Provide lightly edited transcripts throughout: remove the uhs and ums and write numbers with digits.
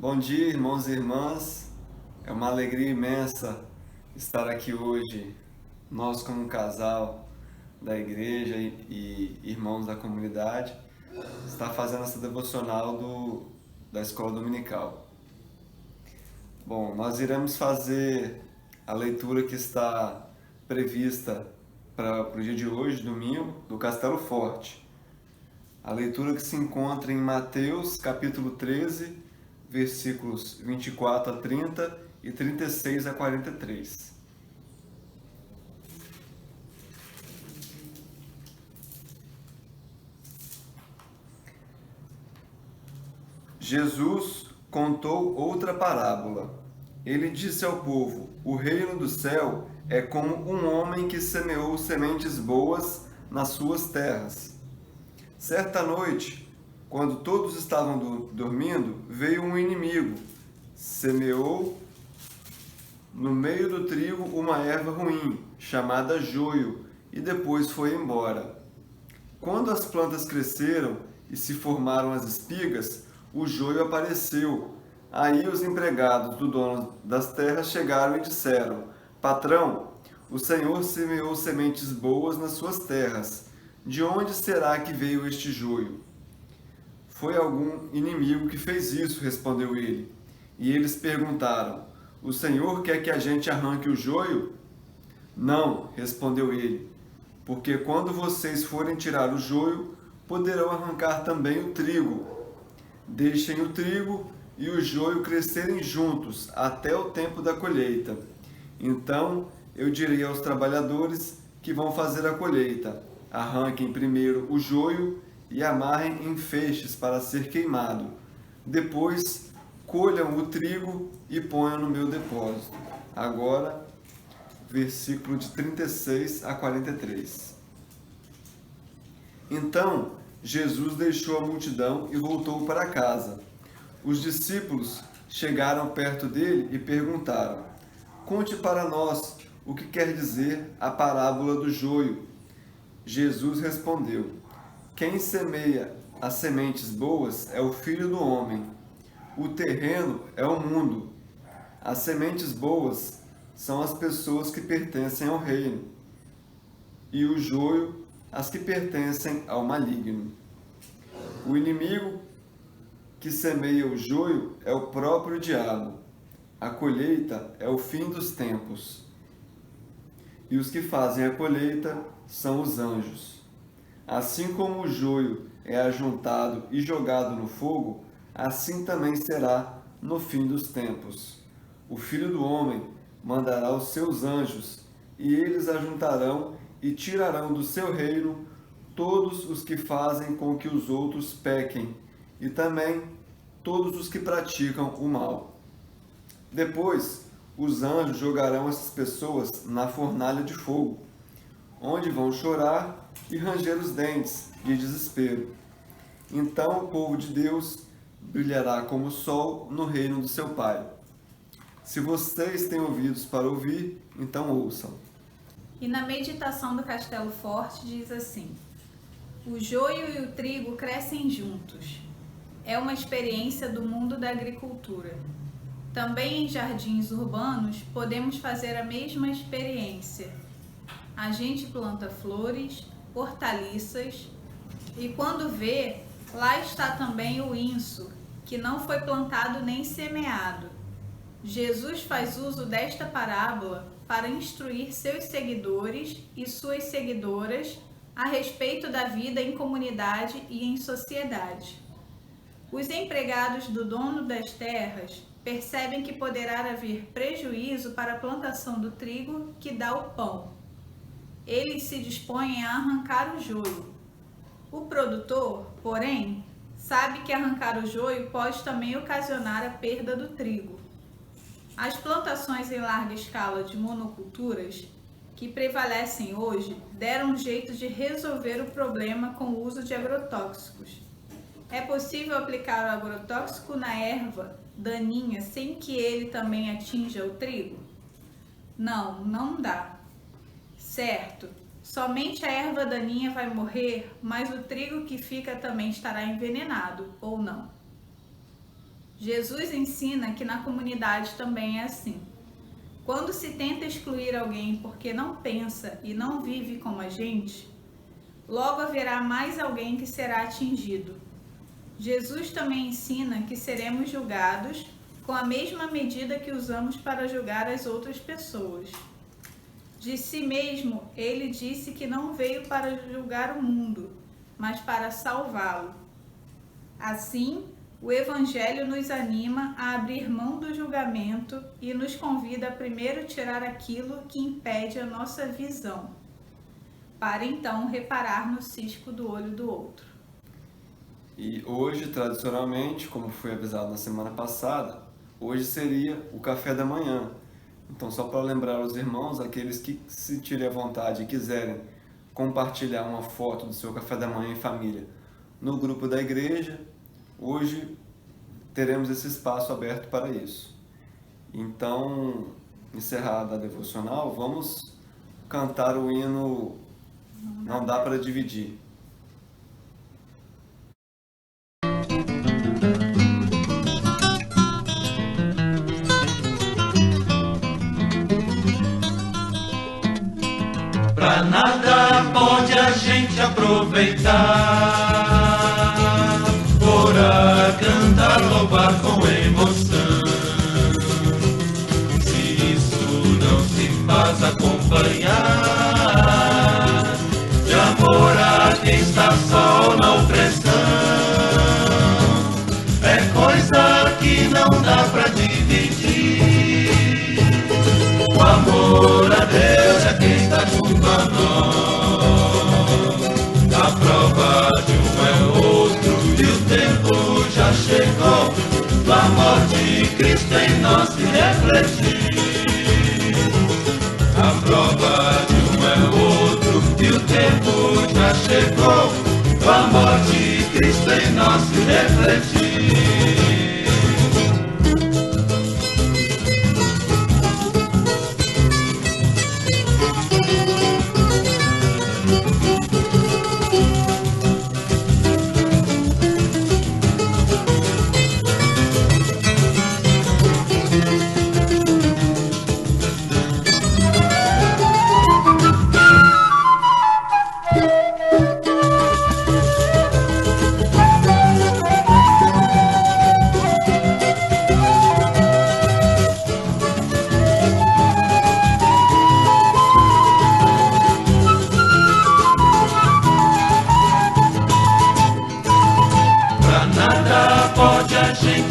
Bom dia, irmãos e irmãs. É uma alegria imensa estar aqui hoje, nós como um casal da igreja e irmãos da comunidade, está fazendo essa devocional da escola dominical. Bom, nós iremos fazer a leitura que está prevista para o dia de hoje, domingo, do Castelo Forte. A leitura que se encontra em Mateus, capítulo 13, versículos 24 a 30 e 36 a 43. Jesus contou outra parábola. Ele disse ao povo: O reino do céu é como um homem que semeou sementes boas nas suas terras. Certa noite, quando todos estavam dormindo, veio um inimigo, semeou no meio do trigo uma erva ruim, chamada joio, e depois foi embora. Quando as plantas cresceram e se formaram as espigas, o joio apareceu. Aí os empregados do dono das terras chegaram e disseram: Patrão, o Senhor semeou sementes boas nas suas terras. De onde será que veio este joio? Foi algum inimigo que fez isso, respondeu ele. E eles perguntaram: O Senhor quer que a gente arranque o joio? Não, respondeu ele, porque quando vocês forem tirar o joio, poderão arrancar também o trigo. Deixem o trigo e o joio crescerem juntos até o tempo da colheita. Então eu direi aos trabalhadores que vão fazer a colheita: arranquem primeiro o joio e amarrem em feixes para ser queimado. Depois colham o trigo e ponham no meu depósito. Agora, versículo de 36 a 43. Então Jesus deixou a multidão e voltou para casa. Os discípulos chegaram perto dele e perguntaram: Conte para nós o que quer dizer a parábola do joio. Jesus respondeu: Quem semeia as sementes boas é o Filho do Homem. O terreno é o mundo. As sementes boas são as pessoas que pertencem ao reino, e o joio as que pertencem ao maligno. O inimigo que semeia o joio é o próprio diabo. A colheita é o fim dos tempos. E os que fazem a colheita são os anjos. Assim como o joio é ajuntado e jogado no fogo, assim também será no fim dos tempos. O Filho do Homem mandará os seus anjos, e eles ajuntarão e tirarão do seu reino todos os que fazem com que os outros pequem, e também todos os que praticam o mal. Depois, os anjos jogarão essas pessoas na fornalha de fogo, onde vão chorar e ranger os dentes de desespero. Então o povo de Deus brilhará como o sol no reino do seu Pai. Se vocês têm ouvidos para ouvir, então ouçam. E na meditação do Castelo Forte diz assim: o joio e o trigo crescem juntos. É uma experiência do mundo da agricultura. Também em jardins urbanos podemos fazer a mesma experiência. A gente planta flores, hortaliças, e quando vê, lá está também o inso, que não foi plantado nem semeado. Jesus faz uso desta parábola para instruir seus seguidores e suas seguidoras a respeito da vida em comunidade e em sociedade. Os empregados do dono das terras percebem que poderá haver prejuízo para a plantação do trigo que dá o pão. Eles se dispõem a arrancar o joio. O produtor, porém, sabe que arrancar o joio pode também ocasionar a perda do trigo. As plantações em larga escala de monoculturas que prevalecem hoje deram um jeito de resolver o problema com o uso de agrotóxicos. É possível aplicar o agrotóxico na erva daninha sem que ele também atinja o trigo? Não, não dá. Certo, somente a erva daninha vai morrer, mas o trigo que fica também estará envenenado, ou não? Jesus ensina que na comunidade também é assim. Quando se tenta excluir alguém porque não pensa e não vive como a gente, logo haverá mais alguém que será atingido. Jesus também ensina que seremos julgados com a mesma medida que usamos para julgar as outras pessoas. De si mesmo, ele disse que não veio para julgar o mundo, mas para salvá-lo. Assim, o Evangelho nos anima a abrir mão do julgamento e nos convida a primeiro tirar aquilo que impede a nossa visão, para então reparar no cisco do olho do outro. E hoje, tradicionalmente, como foi avisado na semana passada, hoje seria o café da manhã. Então, só para lembrar os irmãos, aqueles que se sentirem à vontade e quiserem compartilhar uma foto do seu café da manhã em família no grupo da igreja, hoje teremos esse espaço aberto para isso. Então, encerrada a devocional, vamos cantar o hino Não Dá para Dividir. Pra nada pode a gente aproveitar, orar, cantar, louvar com emoção. Se isso não se faz acompanhar de amor a quem está só na opressão, é coisa que não dá pra dividir. O amor a Deus é quem está junto a nós. A prova de um é outro e o tempo já chegou do amor de Cristo em nós se refletir. A prova de um é outro e o tempo já chegou do amor de Cristo em nós se refletir.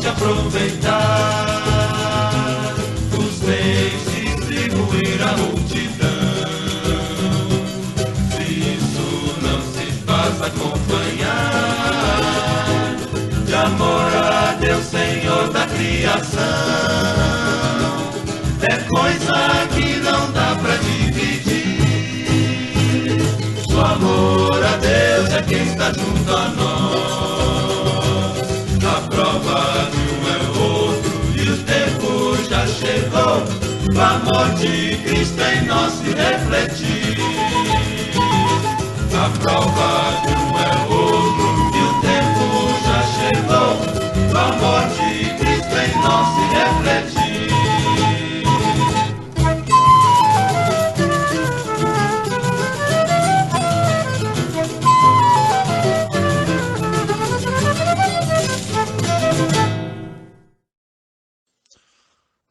Aproveitar os bens, distribuir a multidão. Se isso não se faz acompanhar de amor a Deus, Senhor da criação, é coisa que não dá pra dividir. O amor a Deus é quem está junto a nós. A prova de um é outro e o tempo já chegou o amor de Cristo em nós se refletir. A prova de um é outro e o tempo já chegou o amor de Cristo em nós se refletir.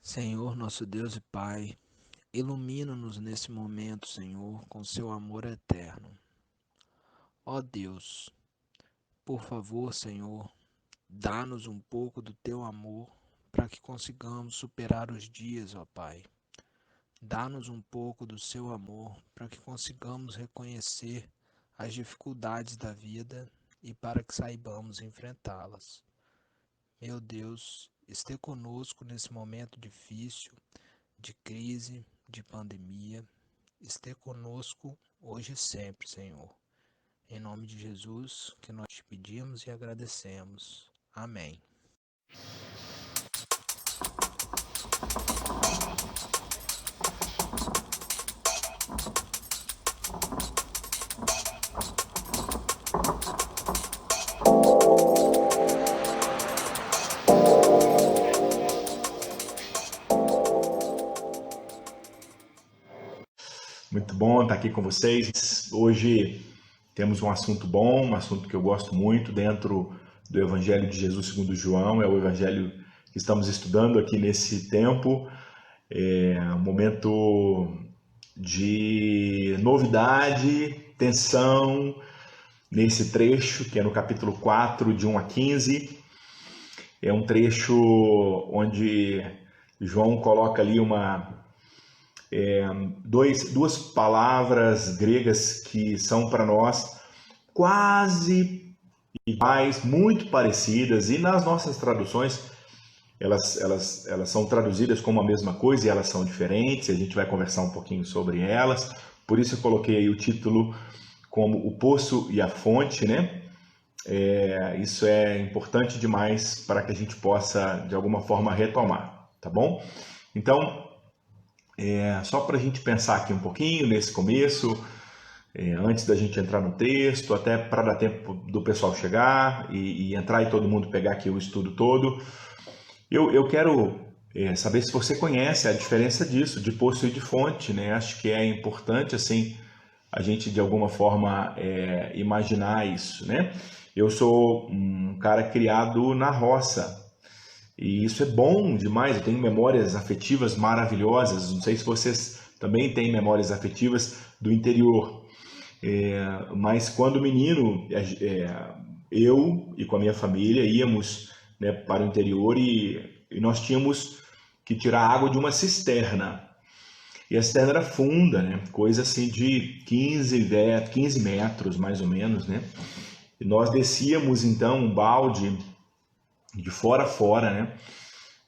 Senhor, nosso Deus e Pai, ilumina-nos nesse momento, Senhor, com seu amor eterno. Ó Deus, por favor, Senhor, dá-nos um pouco do teu amor para que consigamos superar os dias, ó Pai. Dá-nos um pouco do seu amor para que consigamos reconhecer as dificuldades da vida e para que saibamos enfrentá-las. Meu Deus, esteja conosco nesse momento difícil, de crise, de pandemia. Esteja conosco hoje e sempre, Senhor. Em nome de Jesus, que nós te pedimos e agradecemos. Amém. Muito bom estar aqui com vocês. Hoje temos um assunto bom, um assunto que eu gosto muito dentro do Evangelho de Jesus segundo João. É o Evangelho que estamos estudando aqui nesse tempo. É um momento de novidade, tensão, nesse trecho, que é no capítulo 4, de 1 a 15. É um trecho onde João coloca ali duas palavras gregas que são para nós quase iguais, muito parecidas, e nas nossas traduções elas são traduzidas como a mesma coisa e elas são diferentes. A gente vai conversar um pouquinho sobre elas, por isso eu coloquei aí o título como O Poço e a Fonte, né? Isso é importante demais para que a gente possa de alguma forma retomar, tá bom? Então, só para a gente pensar aqui um pouquinho nesse começo, antes da gente entrar no texto, até para dar tempo do pessoal chegar e entrar e todo mundo pegar aqui o estudo todo, eu quero saber se você conhece a diferença disso, de poço e de fonte, né? Acho que é importante assim a gente de alguma forma imaginar isso, né? Eu sou um cara criado na roça. E isso é bom demais, eu tenho memórias afetivas maravilhosas. Não sei se vocês também têm memórias afetivas do interior. Mas quando menino, eu e com a minha família íamos, né, para o interior e nós tínhamos que tirar água de uma cisterna. E a cisterna era funda, né, coisa assim de 15 metros mais ou menos, né? E nós descíamos então um balde de fora a fora, né?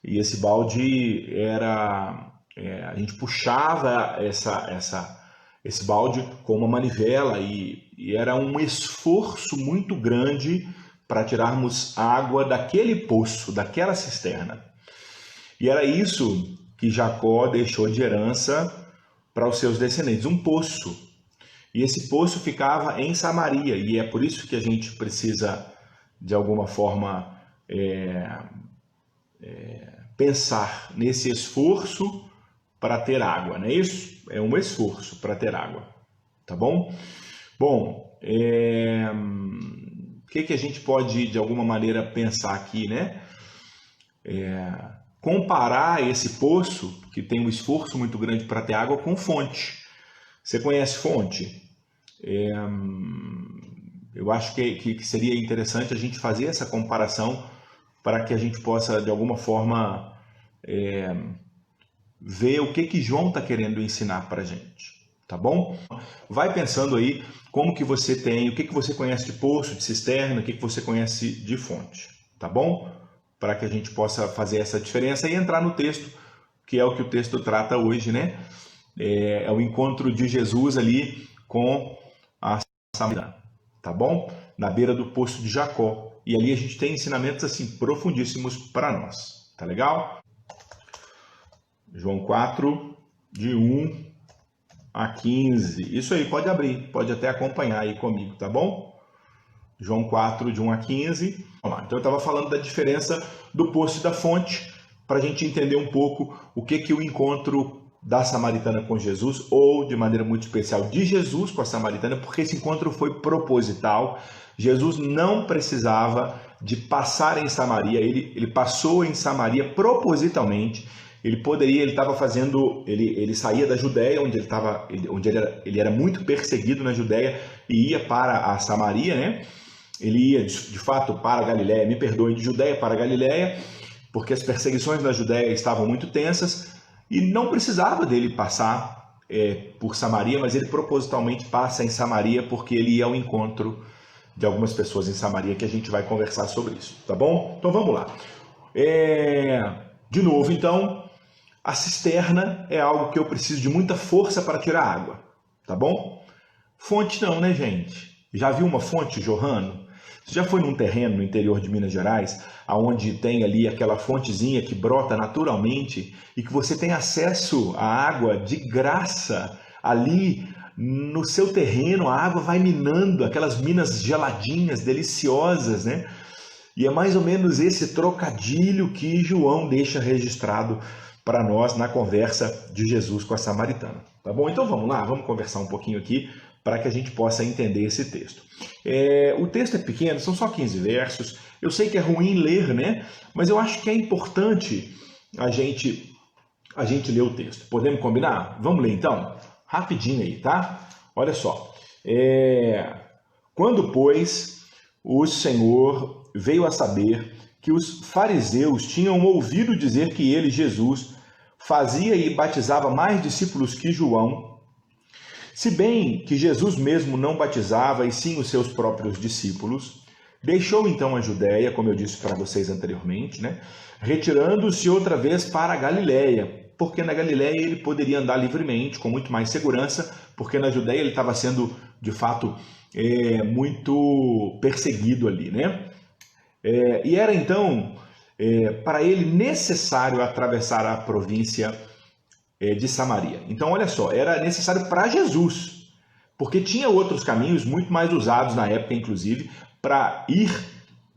E esse balde era... a gente puxava esse balde com uma manivela e era um esforço muito grande para tirarmos água daquele poço, daquela cisterna. E era isso que Jacó deixou de herança para os seus descendentes, um poço. E esse poço ficava em Samaria, e é por isso que a gente precisa, de alguma forma, pensar nesse esforço para ter água, não é isso? É um esforço para ter água, tá bom? Bom, o que a gente pode, de alguma maneira, pensar aqui, né? Comparar esse poço, que tem um esforço muito grande para ter água, com fonte. Você conhece fonte? Eu acho que seria interessante a gente fazer essa comparação para que a gente possa, de alguma forma, ver o que João está querendo ensinar para a gente, tá bom? Vai pensando aí como que você tem, o que você conhece de poço, de cisterna, o que você conhece de fonte, tá bom? Para que a gente possa fazer essa diferença e entrar no texto, que é o que o texto trata hoje, né? É o encontro de Jesus ali com a Samaritana, tá bom? Na beira do poço de Jacó. E ali a gente tem ensinamentos assim profundíssimos para nós, tá legal? João 4, de 1 a 15. Isso aí, pode abrir, pode até acompanhar aí comigo, tá bom? João 4, de 1 a 15. Vamos lá. Então eu estava falando da diferença do poço e da fonte, para a gente entender um pouco o que o encontro da Samaritana com Jesus, ou de maneira muito especial de Jesus com a Samaritana, porque esse encontro foi proposital. Jesus não precisava de passar em Samaria, ele passou em Samaria propositalmente. Ele estava fazendo, ele saía da Judéia, onde ele era muito perseguido na Judéia, e ia para a Samaria, né? Ele ia de fato para a Galiléia, me perdoem, de Judéia para a Galiléia, porque as perseguições na Judéia estavam muito tensas, e não precisava dele passar por Samaria, mas ele propositalmente passa em Samaria, porque ele ia ao encontro de algumas pessoas em Samaria, que a gente vai conversar sobre isso, tá bom? Então vamos lá. De novo, então, a cisterna é algo que eu preciso de muita força para tirar água, tá bom? Fonte não, né, gente? Já viu uma fonte jorrando? Você já foi num terreno no interior de Minas Gerais, onde tem ali aquela fontezinha que brota naturalmente e que você tem acesso à água de graça ali no seu terreno? A água vai minando, aquelas minas geladinhas, deliciosas, né? E é mais ou menos esse trocadilho que João deixa registrado para nós na conversa de Jesus com a Samaritana. Tá bom? Então vamos lá, vamos conversar um pouquinho aqui para que a gente possa entender esse texto. O texto é pequeno, são só 15 versos. Eu sei que é ruim ler, né? Mas eu acho que é importante a gente ler o texto. Podemos combinar? Vamos ler então? Rapidinho aí, tá? Olha só. Quando, pois, o Senhor veio a saber que os fariseus tinham ouvido dizer que ele, Jesus, fazia e batizava mais discípulos que João, se bem que Jesus mesmo não batizava, e sim os seus próprios discípulos, deixou então a Judéia, como eu disse para vocês anteriormente, né? Retirando-se outra vez para a Galiléia, porque na Galiléia ele poderia andar livremente, com muito mais segurança, porque na Judéia ele estava sendo, de fato, muito perseguido ali, né? E era então, para ele, necessário atravessar a província de Samaria. Então, olha só, era necessário para Jesus, porque tinha outros caminhos muito mais usados na época, inclusive, para ir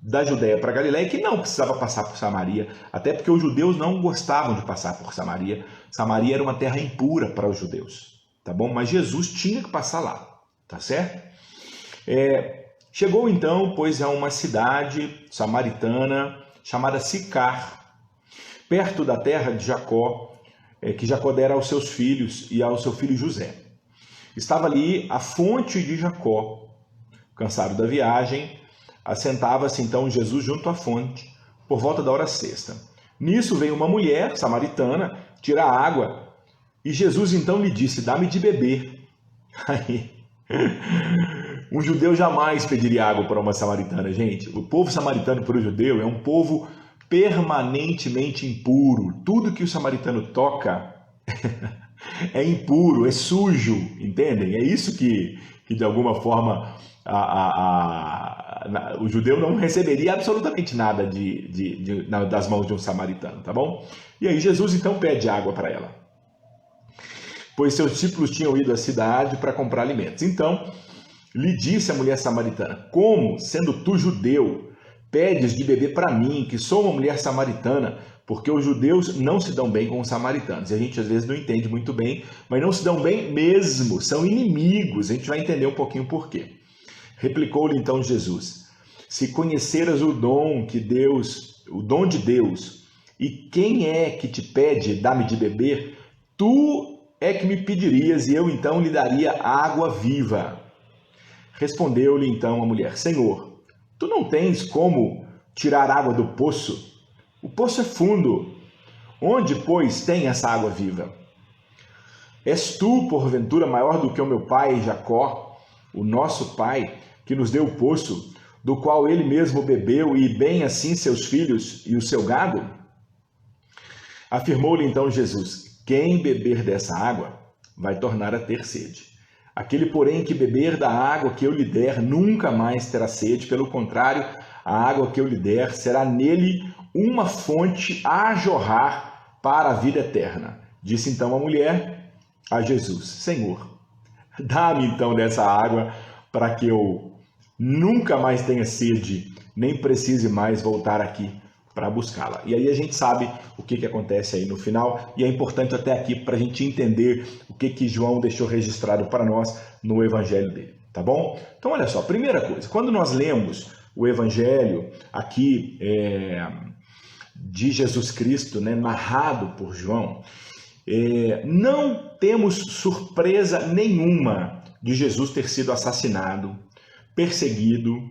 da Judéia para Galiléia, que não precisava passar por Samaria, até porque os judeus não gostavam de passar por Samaria. Samaria era uma terra impura para os judeus, tá bom? Mas Jesus tinha que passar lá, tá certo? Chegou então, pois, a uma cidade samaritana chamada Sicar, perto da terra de Jacó, que Jacó dera aos seus filhos e ao seu filho José. Estava ali a fonte de Jacó. Cansado da viagem, assentava-se então Jesus junto à fonte, por volta da hora sexta. Nisso veio uma mulher samaritana tirar água, e Jesus então lhe disse: dá-me de beber. Aí, um judeu jamais pediria água para uma samaritana, gente. O povo samaritano para o judeu é um povo permanentemente impuro. Tudo que o samaritano toca é impuro, é sujo, entendem? É isso que de alguma forma o judeu não receberia absolutamente nada das mãos de um samaritano, tá bom? E aí Jesus então pede água para ela, pois seus discípulos tinham ido à cidade para comprar alimentos. Então lhe disse a mulher samaritana: como, sendo tu judeu, pedes de beber para mim, que sou uma mulher samaritana? Porque os judeus não se dão bem com os samaritanos. E a gente às vezes não entende muito bem, mas não se dão bem mesmo, são inimigos. A gente vai entender um pouquinho por quê. Replicou-lhe então Jesus: se conheceras o dom de Deus, e quem é que te pede, dá-me de beber, tu é que me pedirias, e eu então lhe daria água viva. Respondeu-lhe então a mulher: Senhor, tu não tens como tirar água do poço? O poço é fundo. Onde, pois, tem essa água viva? És tu, porventura, maior do que o meu pai Jacó, o nosso pai, que nos deu o poço, do qual ele mesmo bebeu, e bem assim seus filhos e o seu gado? Afirmou-lhe então Jesus: quem beber dessa água vai tornar a ter sede. Aquele, porém, que beber da água que eu lhe der, nunca mais terá sede. Pelo contrário, a água que eu lhe der será nele uma fonte a jorrar para a vida eterna. Disse então a mulher a Jesus: Senhor, dá-me então dessa água, para que eu nunca mais tenha sede, nem precise mais voltar aqui para buscá-la. E aí a gente sabe o que acontece aí no final, e é importante até aqui para a gente entender o que João deixou registrado para nós no evangelho dele, tá bom? Então olha só, primeira coisa, quando nós lemos o evangelho aqui de Jesus Cristo, né, narrado por João, não temos surpresa nenhuma de Jesus ter sido assassinado, perseguido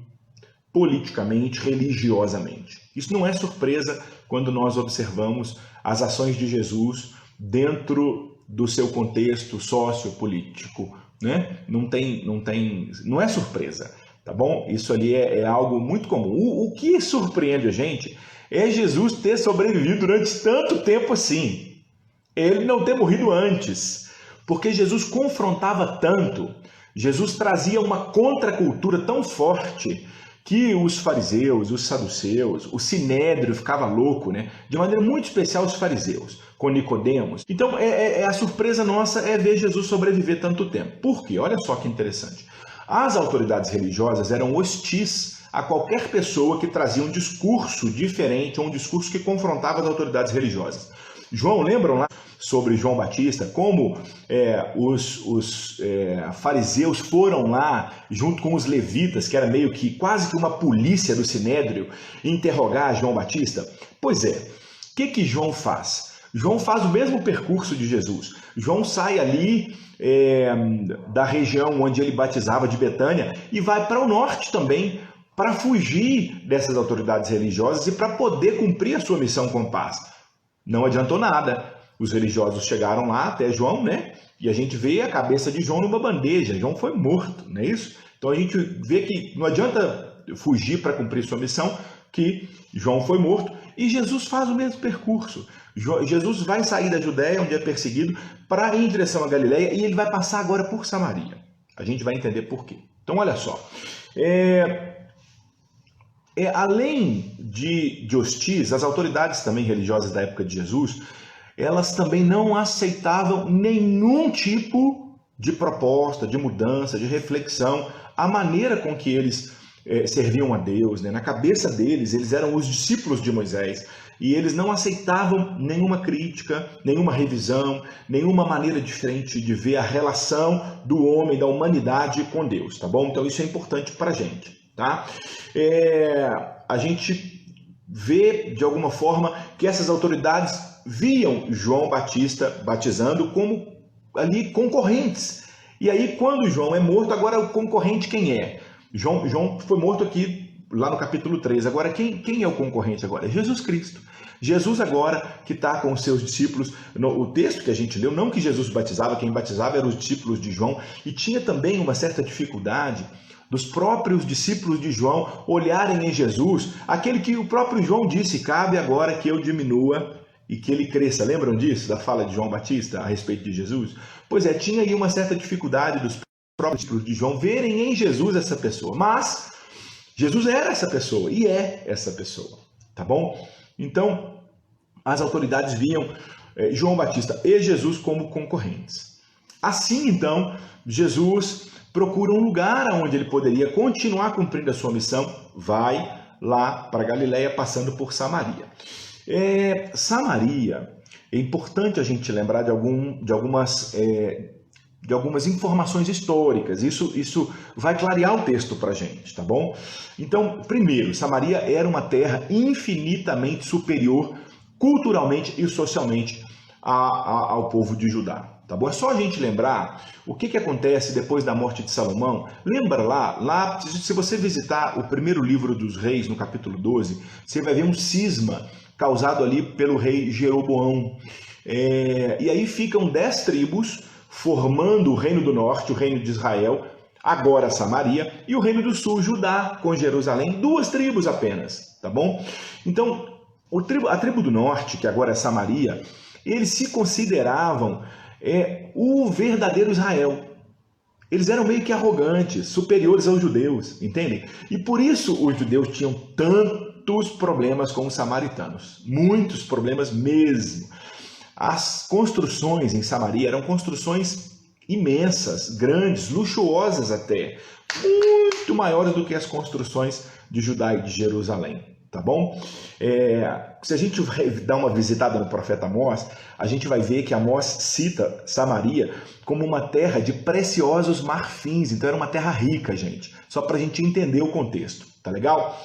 politicamente, religiosamente. Isso não é surpresa quando nós observamos as ações de Jesus dentro do seu contexto sociopolítico, né? Não é surpresa, tá bom? Isso ali é algo muito comum. O que surpreende a gente é Jesus ter sobrevivido durante tanto tempo assim. Ele não ter morrido antes, porque Jesus confrontava tanto, Jesus trazia uma contracultura tão forte que os fariseus, os saduceus, o sinédrio ficava louco, né? De maneira muito especial os fariseus, com Nicodemos. Então, a surpresa nossa é ver Jesus sobreviver tanto tempo. Por quê? Olha só que interessante. As autoridades religiosas eram hostis a qualquer pessoa que trazia um discurso diferente, ou um discurso que confrontava as autoridades religiosas. João, lembram lá? sobre João Batista, como os fariseus foram lá, junto com os levitas, que era meio que quase que uma polícia do Sinédrio, interrogar João Batista. Pois é, o que João faz? João faz o mesmo percurso de Jesus. João sai ali da região onde ele batizava, de Betânia, e vai para o norte também, para fugir dessas autoridades religiosas e para poder cumprir a sua missão com paz. Não adiantou nada. Os religiosos chegaram lá até João, né? E a gente vê a cabeça de João numa bandeja. João foi morto, não é isso? Então a gente vê que não adianta fugir para cumprir sua missão, que João foi morto. E Jesus faz o mesmo percurso. Jesus vai sair da Judéia, onde é perseguido, para ir em direção à Galileia, e ele vai passar agora por Samaria. A gente vai entender por quê. Então olha só. Além de hostis, as autoridades também religiosas da época de Jesus, elas também não aceitavam nenhum tipo de proposta, de mudança, de reflexão, a maneira com que eles serviam a Deus, né? Na cabeça deles, eles eram os discípulos de Moisés, e eles não aceitavam nenhuma crítica, nenhuma revisão, nenhuma maneira diferente de ver a relação do homem, da humanidade com Deus, tá bom? Então isso é importante para a gente, tá? A gente vê, de alguma forma, que essas autoridades viam João Batista batizando como ali concorrentes. E aí, quando João é morto, agora o concorrente quem é? João foi morto aqui, lá no capítulo 3. Agora, quem é o concorrente agora? É Jesus Cristo. Jesus agora que está com os seus discípulos, o texto que a gente leu, não que Jesus batizava, quem batizava eram os discípulos de João, e tinha também uma certa dificuldade dos próprios discípulos de João olharem em Jesus, aquele que o próprio João disse, cabe agora que eu diminua e que ele cresça. Lembram disso, da fala de João Batista a respeito de Jesus? Pois é, tinha aí uma certa dificuldade dos próprios discípulos de João verem em Jesus essa pessoa, mas Jesus era essa pessoa e é essa pessoa, tá bom? Então, as autoridades viam João Batista e Jesus como concorrentes. Assim, então, Jesus procura um lugar onde ele poderia continuar cumprindo a sua missão, vai lá para Galileia, passando por Samaria. Samaria, é importante a gente lembrar de algumas informações históricas. Isso vai clarear o texto para a gente, tá bom? Então, primeiro, Samaria era uma terra infinitamente superior culturalmente e socialmente ao povo de Judá. Tá bom? É só a gente lembrar o que acontece depois da morte de Salomão. Lembra lá, se você visitar o primeiro livro dos reis, no capítulo 12, você vai ver um cisma causado ali pelo rei Jeroboão. E aí ficam 10 tribos formando o reino do norte, o reino de Israel, agora Samaria, e o reino do sul, Judá, com Jerusalém, 2 tribos apenas, tá bom? Então, a tribo do norte, que agora é Samaria, eles se consideravam o verdadeiro Israel. Eles eram meio que arrogantes, superiores aos judeus, entendem? E por isso os judeus tinham tantos problemas com os samaritanos, muitos problemas mesmo. As construções em Samaria eram construções imensas, grandes, luxuosas até, muito maiores do que as construções de Judá e de Jerusalém. Tá bom? Se a gente dar uma visitada no profeta Amós, a gente vai ver que Amós cita Samaria como uma terra de preciosos marfins. Então era uma terra rica, gente. Só para a gente entender o contexto. Tá legal?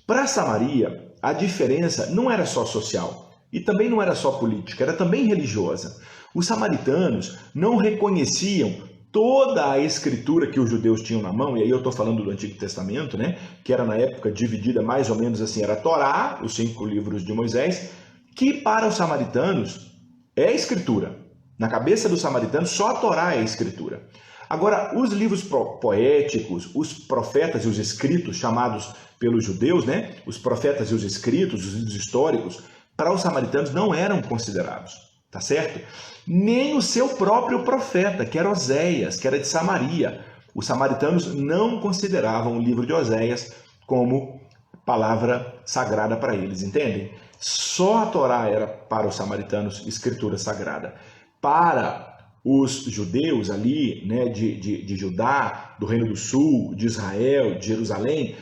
Para Samaria, a diferença não era só social e também não era só política, era também religiosa. Os samaritanos não reconheciam toda a escritura que os judeus tinham na mão, e aí eu estou falando do Antigo Testamento, né, que era na época dividida mais ou menos assim, era a Torá, os 5 livros de Moisés, que para os samaritanos é escritura. Na cabeça dos samaritanos, só a Torá é escritura. Agora, os livros poéticos, os profetas e os escritos, chamados pelos judeus, né, os profetas e os escritos, os livros históricos, para os samaritanos não eram considerados, tá certo? Nem o seu próprio profeta, que era Oséias, que era de Samaria. Os samaritanos não consideravam o livro de Oséias como palavra sagrada para eles, entendem? Só a Torá era para os samaritanos escritura sagrada. Para os judeus ali, né, de Judá, do Reino do Sul, de Israel, de Jerusalém,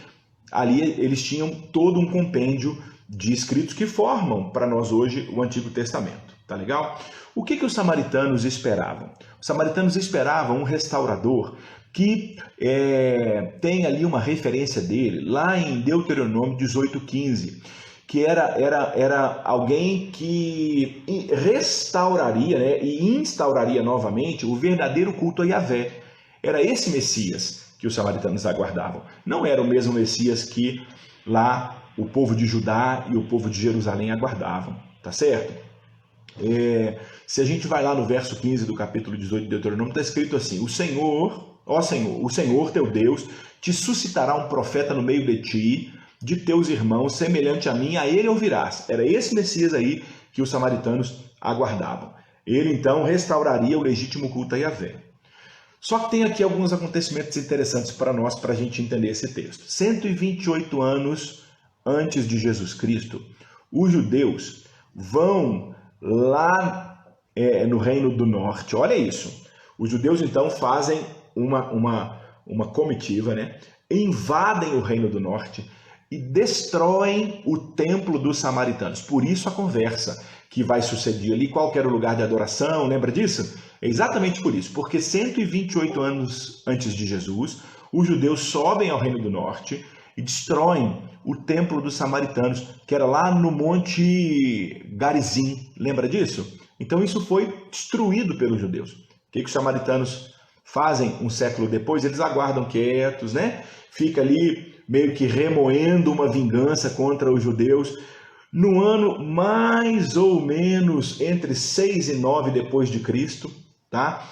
ali eles tinham todo um compêndio de escritos que formam para nós hoje o Antigo Testamento. Tá legal? O que os samaritanos esperavam? Os samaritanos esperavam um restaurador que tem ali uma referência dele, lá em Deuteronômio 18:15, que era alguém que restauraria, né, e instauraria novamente o verdadeiro culto a Yahvé. Era esse Messias que os samaritanos aguardavam. Não era o mesmo Messias que lá o povo de Judá e o povo de Jerusalém aguardavam, tá certo? Se a gente vai lá no verso 15 do capítulo 18 de Deuteronômio, está escrito assim: o Senhor, o Senhor teu Deus, te suscitará um profeta no meio de ti, de teus irmãos, semelhante a mim, a ele ouvirás. Era esse Messias aí que os samaritanos aguardavam. Ele então restauraria o legítimo culto a Yahvé. Só que tem aqui alguns acontecimentos interessantes para nós, para a gente entender esse texto. 128 anos antes de Jesus Cristo, os judeus vão lá no Reino do Norte. Olha isso. Os judeus então fazem uma comitiva, né? Invadem o Reino do Norte e destroem o templo dos samaritanos. Por isso a conversa que vai suceder ali, qual que era o lugar de adoração, lembra disso? É exatamente por isso, porque 128 anos antes de Jesus, os judeus sobem ao Reino do Norte e destroem o templo dos samaritanos, que era lá no Monte Garizim, lembra disso? Então isso foi destruído pelos judeus. O que os samaritanos fazem um século depois? Eles aguardam quietos, né? Fica ali meio que remoendo uma vingança contra os judeus. No ano mais ou menos entre 6 e 9 depois de Cristo, tá?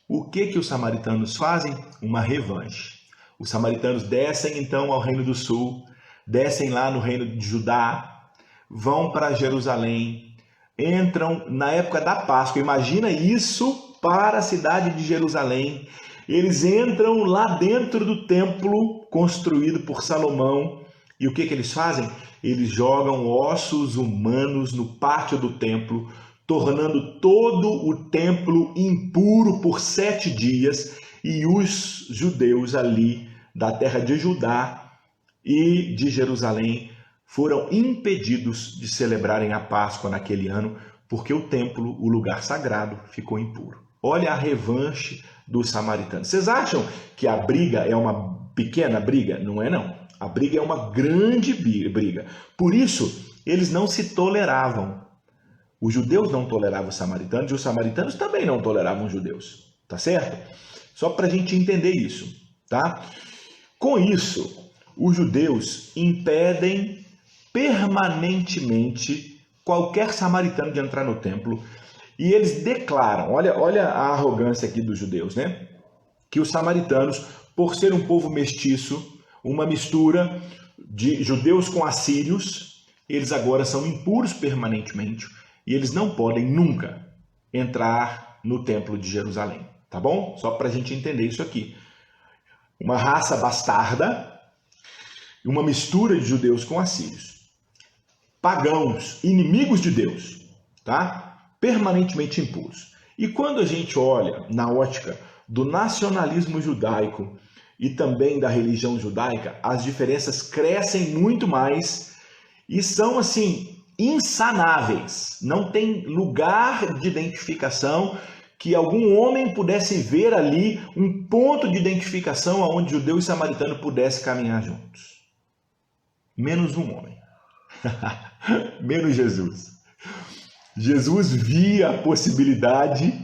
O que os samaritanos fazem? Uma revanche. Os samaritanos descem então ao Reino do Sul, descem lá no Reino de Judá, vão para Jerusalém, entram na época da Páscoa. Imagina isso para a cidade de Jerusalém. Eles entram lá dentro do templo construído por Salomão. E o que eles fazem? Eles jogam ossos humanos no pátio do templo, tornando todo o templo impuro por 7 dias. E os judeus ali da terra de Judá e de Jerusalém foram impedidos de celebrarem a Páscoa naquele ano, porque o templo, o lugar sagrado, ficou impuro. Olha a revanche dos samaritanos. Vocês acham que a briga é uma pequena briga? Não é não. A briga é uma grande briga. Por isso, eles não se toleravam. Os judeus não toleravam os samaritanos e os samaritanos também não toleravam os judeus. Tá certo? Só para a gente entender isso, tá? Com isso, os judeus impedem permanentemente qualquer samaritano de entrar no templo e eles declaram, olha a arrogância aqui dos judeus, né? Que os samaritanos, por ser um povo mestiço, uma mistura de judeus com assírios, eles agora são impuros permanentemente e eles não podem nunca entrar no templo de Jerusalém, tá bom? Só para a gente entender isso aqui. Uma raça bastarda, uma mistura de judeus com assírios. Pagãos, inimigos de Deus, tá? Permanentemente impuros. E quando a gente olha na ótica do nacionalismo judaico e também da religião judaica, as diferenças crescem muito mais e são, assim, insanáveis. Não tem lugar de identificação que algum homem pudesse ver ali um ponto de identificação onde judeu e samaritano pudessem caminhar juntos. Menos um homem. Menos Jesus. Jesus via a possibilidade,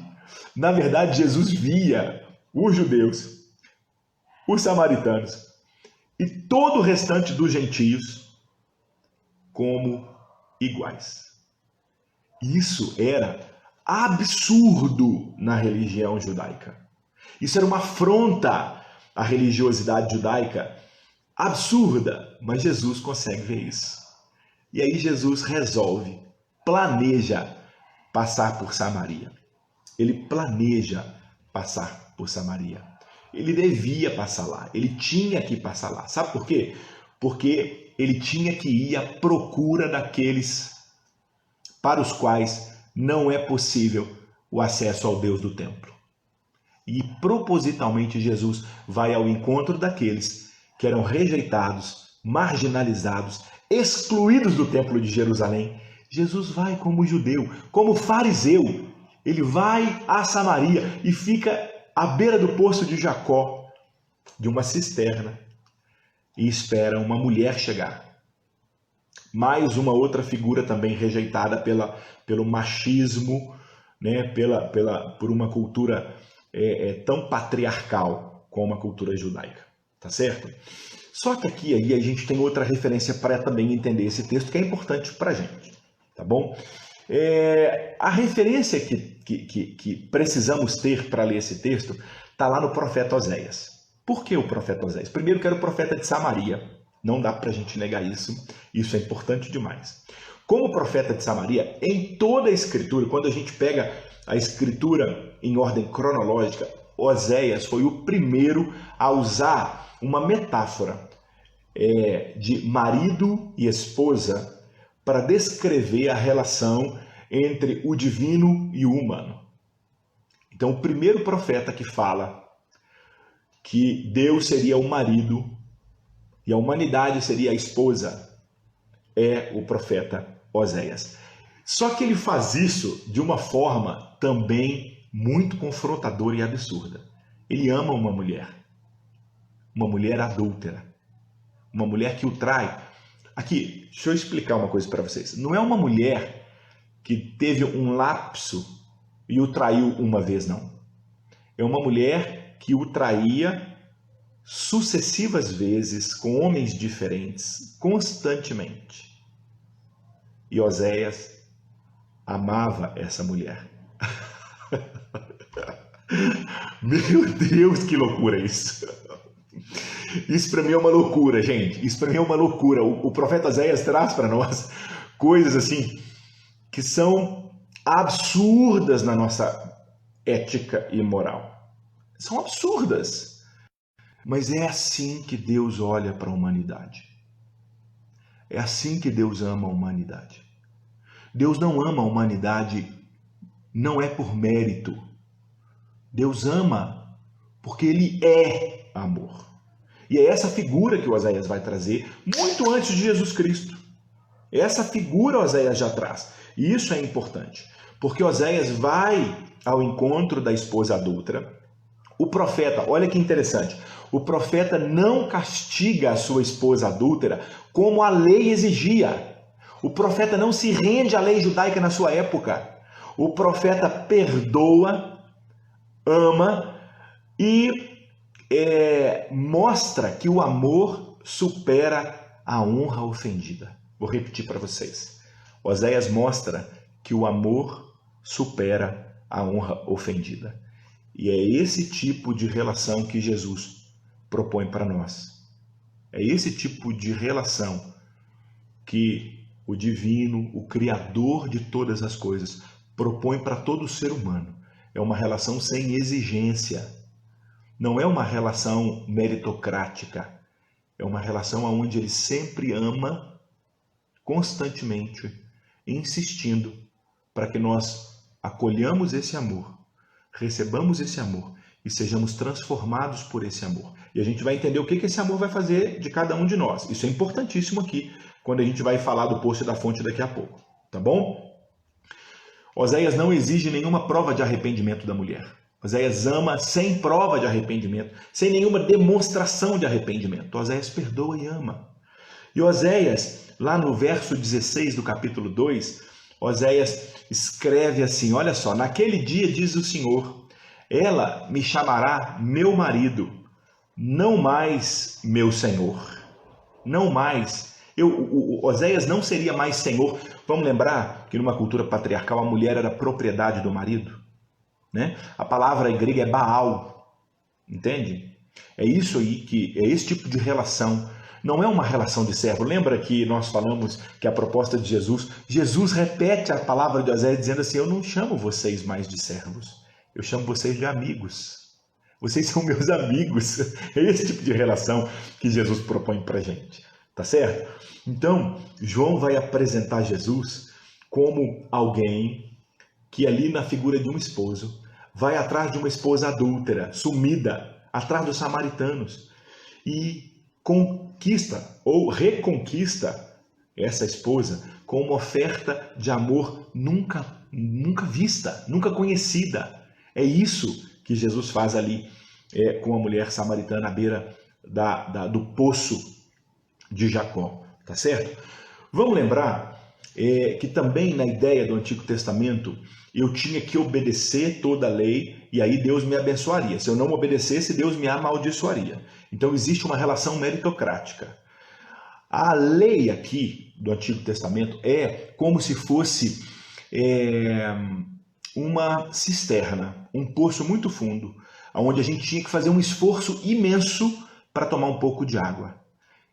na verdade, Jesus via os judeus, os samaritanos e todo o restante dos gentios como iguais. Isso era absurdo na religião judaica. Isso era uma afronta à religiosidade judaica absurda, mas Jesus consegue ver isso. E aí Jesus resolve, planeja passar por Samaria. Ele planeja passar por Samaria. Ele devia passar lá, ele tinha que passar lá. Sabe por quê? Porque ele tinha que ir à procura daqueles para os quais não é possível o acesso ao Deus do templo. E propositalmente Jesus vai ao encontro daqueles que eram rejeitados, marginalizados, excluídos do templo de Jerusalém Jesus vai como judeu, como fariseu. Ele vai a Samaria e fica à beira do poço de Jacó, de uma cisterna, e espera uma mulher chegar. Mais uma outra figura também rejeitada pelo machismo, né? por uma cultura tão patriarcal como a cultura judaica. Tá certo? Só que aqui aí a gente tem outra referência para também entender esse texto que é importante para a gente. Tá bom? A referência que precisamos ter para ler esse texto está lá no profeta Oséias. Por que o profeta Oséias? Primeiro que era o profeta de Samaria. Não dá para a gente negar isso. Isso é importante demais. Como profeta de Samaria, em toda a Escritura, quando a gente pega a Escritura em ordem cronológica, Oséias foi o primeiro a usar uma metáfora de marido e esposa para descrever a relação entre o divino e o humano. Então, o primeiro profeta que fala que Deus seria o marido e a humanidade seria a esposa é o profeta Oséias. Só que ele faz isso de uma forma também muito confrontadora e absurda. Ele ama uma mulher adúltera, uma mulher que o trai. Aqui, deixa eu explicar uma coisa para vocês. Não é uma mulher que teve um lapso e o traiu uma vez, não. É uma mulher que o traía sucessivas vezes com homens diferentes, constantemente. E Oséias amava essa mulher. Meu Deus, que loucura isso! Isso para mim é uma loucura, gente. Isso para mim é uma loucura. O profeta Oséias traz para nós coisas assim que são absurdas na nossa ética e moral. São absurdas. Mas é assim que Deus olha para a humanidade. É assim que Deus ama a humanidade. Deus não ama a humanidade, não é por mérito. Deus ama porque Ele é amor. E é essa figura que o Oséias vai trazer muito antes de Jesus Cristo. Essa figura Oséias já traz. E isso é importante, porque Oséias vai ao encontro da esposa adúltera. O profeta, olha que interessante, o profeta não castiga a sua esposa adúltera como a lei exigia. O profeta não se rende à lei judaica na sua época. O profeta perdoa, ama e mostra que o amor supera a honra ofendida. Vou repetir para vocês. Oséias mostra que o amor supera a honra ofendida. E é esse tipo de relação que Jesus propõe para nós. É esse tipo de relação que o divino, o Criador de todas as coisas, propõe para todo ser humano. É uma relação sem exigência. Não é uma relação meritocrática. É uma relação onde ele sempre ama constantemente, insistindo para que nós acolhamos esse amor, recebamos esse amor e sejamos transformados por esse amor. E a gente vai entender o que esse amor vai fazer de cada um de nós. Isso é importantíssimo aqui, quando a gente vai falar do poço e da fonte daqui a pouco. Tá bom? Oséias não exige nenhuma prova de arrependimento da mulher. Oséias ama sem prova de arrependimento, sem nenhuma demonstração de arrependimento. Oséias perdoa e ama. E Oséias, lá no verso 16 do capítulo 2, Oséias escreve assim, olha só, naquele dia diz o Senhor, ela me chamará meu marido, não mais meu senhor. Não mais. Oséias não seria mais senhor. Vamos lembrar que numa cultura patriarcal a mulher era propriedade do marido, né? A palavra em grego é Baal, entende? É isso aí, é esse tipo de relação. Não é uma relação de servo. Lembra que nós falamos que a proposta de Jesus repete a palavra de Oséias dizendo assim, eu não chamo vocês mais de servos, eu chamo vocês de amigos. Vocês são meus amigos. É esse tipo de relação que Jesus propõe para a gente. Tá certo? Então, João vai apresentar Jesus como alguém que ali na figura de um esposo vai atrás de uma esposa adúltera, sumida, atrás dos samaritanos e conquista ou reconquista essa esposa com uma oferta de amor nunca vista, nunca conhecida. É isso que Jesus faz ali com a mulher samaritana à beira do poço de Jacó, tá certo? Vamos lembrar que também na ideia do Antigo Testamento eu tinha que obedecer toda a lei e aí Deus me abençoaria. Se eu não obedecesse, Deus me amaldiçoaria. Então existe uma relação meritocrática. A lei aqui do Antigo Testamento é como se fosse uma cisterna, um poço muito fundo, onde a gente tinha que fazer um esforço imenso para tomar um pouco de água.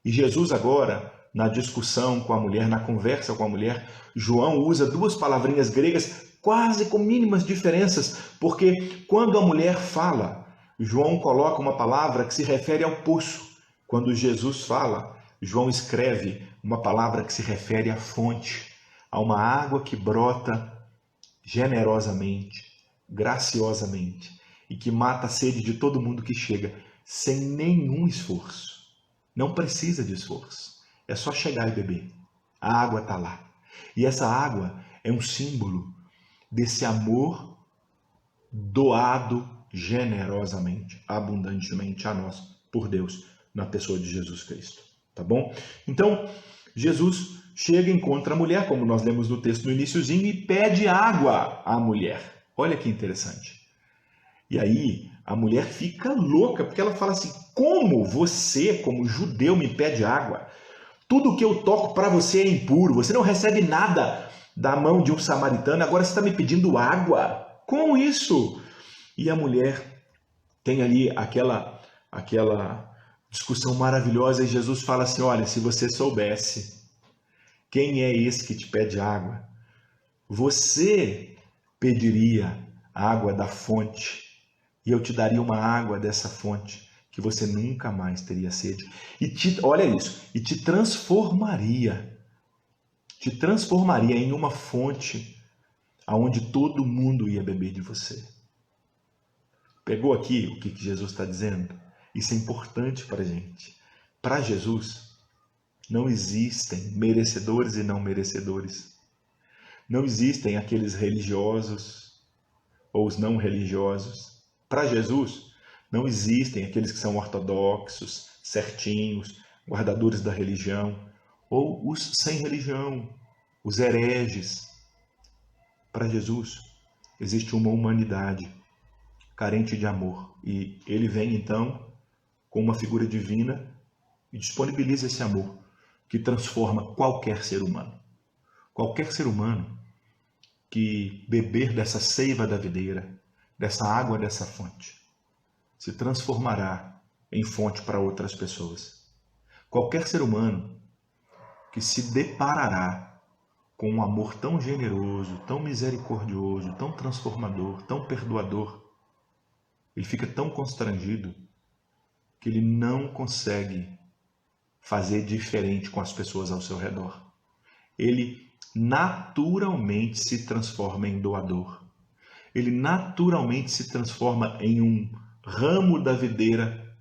E Jesus agora, na discussão com a mulher, na conversa com a mulher, João usa duas palavrinhas gregas quase com mínimas diferenças, porque quando a mulher fala, João coloca uma palavra que se refere ao poço. Quando Jesus fala, João escreve uma palavra que se refere à fonte, a uma água que brota generosamente, graciosamente, e que mata a sede de todo mundo que chega, sem nenhum esforço. Não precisa de esforço. É só chegar e beber. A água está lá. E essa água é um símbolo desse amor doado generosamente, abundantemente a nós, por Deus, na pessoa de Jesus Cristo. Tá bom? Então, Jesus chega e encontra a mulher, como nós lemos no texto no iniciozinho, e pede água à mulher. Olha que interessante. E aí, a mulher fica louca, porque ela fala assim, como você, como judeu, me pede água? Tudo que eu toco para você é impuro, você não recebe nada da mão de um samaritano, agora você está me pedindo água? Como isso? E a mulher tem ali aquela discussão maravilhosa e Jesus fala assim, olha, se você soubesse quem é esse que te pede água, você pediria água da fonte e eu te daria uma água dessa fonte que você nunca mais teria sede. Olha isso, e te transformaria em uma fonte aonde todo mundo ia beber de você. Pegou aqui o que Jesus está dizendo? Isso é importante para a gente. Para Jesus, não existem merecedores e não merecedores. Não existem aqueles religiosos ou os não religiosos. Para Jesus, não existem aqueles que são ortodoxos, certinhos, guardadores da religião, ou os sem religião, os hereges. Para Jesus, existe uma humanidade carente de amor. E ele vem, então, com uma figura divina e disponibiliza esse amor que transforma qualquer ser humano. Qualquer ser humano que beber dessa seiva da videira, dessa água dessa fonte, se transformará em fonte para outras pessoas. Qualquer ser humano que se deparará com um amor tão generoso, tão misericordioso, tão transformador, tão perdoador, ele fica tão constrangido que ele não consegue fazer diferente com as pessoas ao seu redor. Ele naturalmente se transforma em doador. Ele naturalmente se transforma em um ramo da videira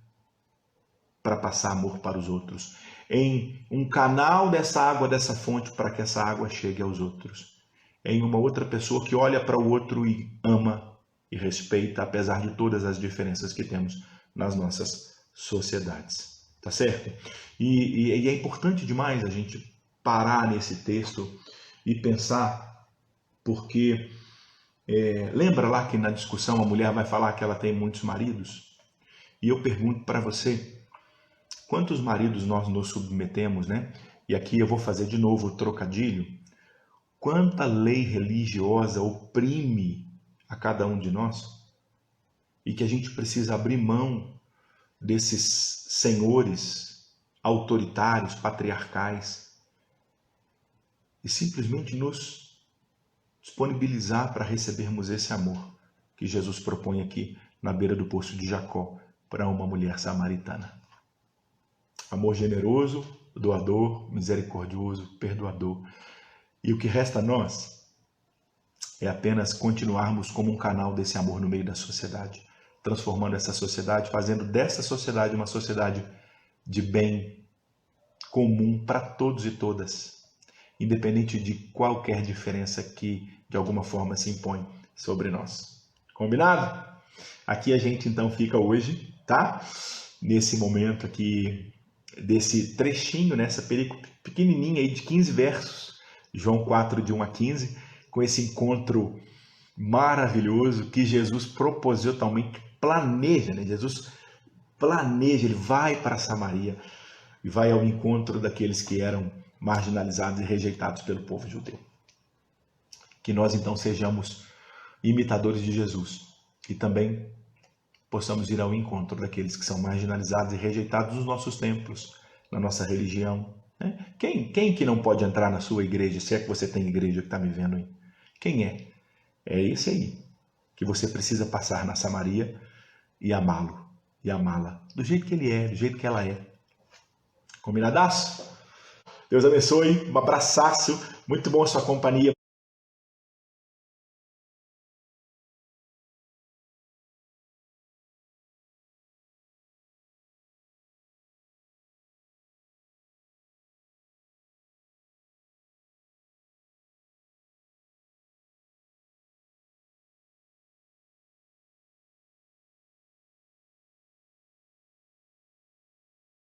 para passar amor para os outros, em um canal dessa água, dessa fonte, para que essa água chegue aos outros, em uma outra pessoa que olha para o outro e ama e respeita, apesar de todas as diferenças que temos nas nossas sociedades. Tá certo? E é importante demais a gente parar nesse texto e pensar, porque lembra lá que na discussão a mulher vai falar que ela tem muitos maridos? E eu pergunto para você, quantos maridos nós nos submetemos, né? E aqui eu vou fazer de novo o trocadilho. Quanta lei religiosa oprime a cada um de nós? E que a gente precisa abrir mão desses senhores autoritários, patriarcais, e simplesmente nos disponibilizar para recebermos esse amor que Jesus propõe aqui na beira do poço de Jacó para uma mulher samaritana. Amor generoso, doador, misericordioso, perdoador. E o que resta a nós é apenas continuarmos como um canal desse amor no meio da sociedade, transformando essa sociedade, fazendo dessa sociedade uma sociedade de bem comum para todos e todas. independente de qualquer diferença que de alguma forma se impõe sobre nós. Combinado? Aqui a gente então fica hoje, tá? Nesse momento aqui, desse trechinho, nessa perícope pequenininha aí de 15 versos, João 4, de 1 a 15, com esse encontro maravilhoso que Jesus propositalmente planeja, né? Jesus planeja, ele vai para Samaria e vai ao encontro daqueles que eram marginalizados e rejeitados pelo povo judeu. Que nós então sejamos imitadores de Jesus e também possamos ir ao encontro daqueles que são marginalizados e rejeitados nos nossos templos, na nossa religião. Né? Quem que não pode entrar na sua igreja, se é que você tem igreja que está me vendo aí? Quem é? É esse aí, que você precisa passar na Samaria e amá-lo, e amá-la, do jeito que ele é, do jeito que ela é. Combinadaço? Deus abençoe, um abraçaço, muito bom a sua companhia.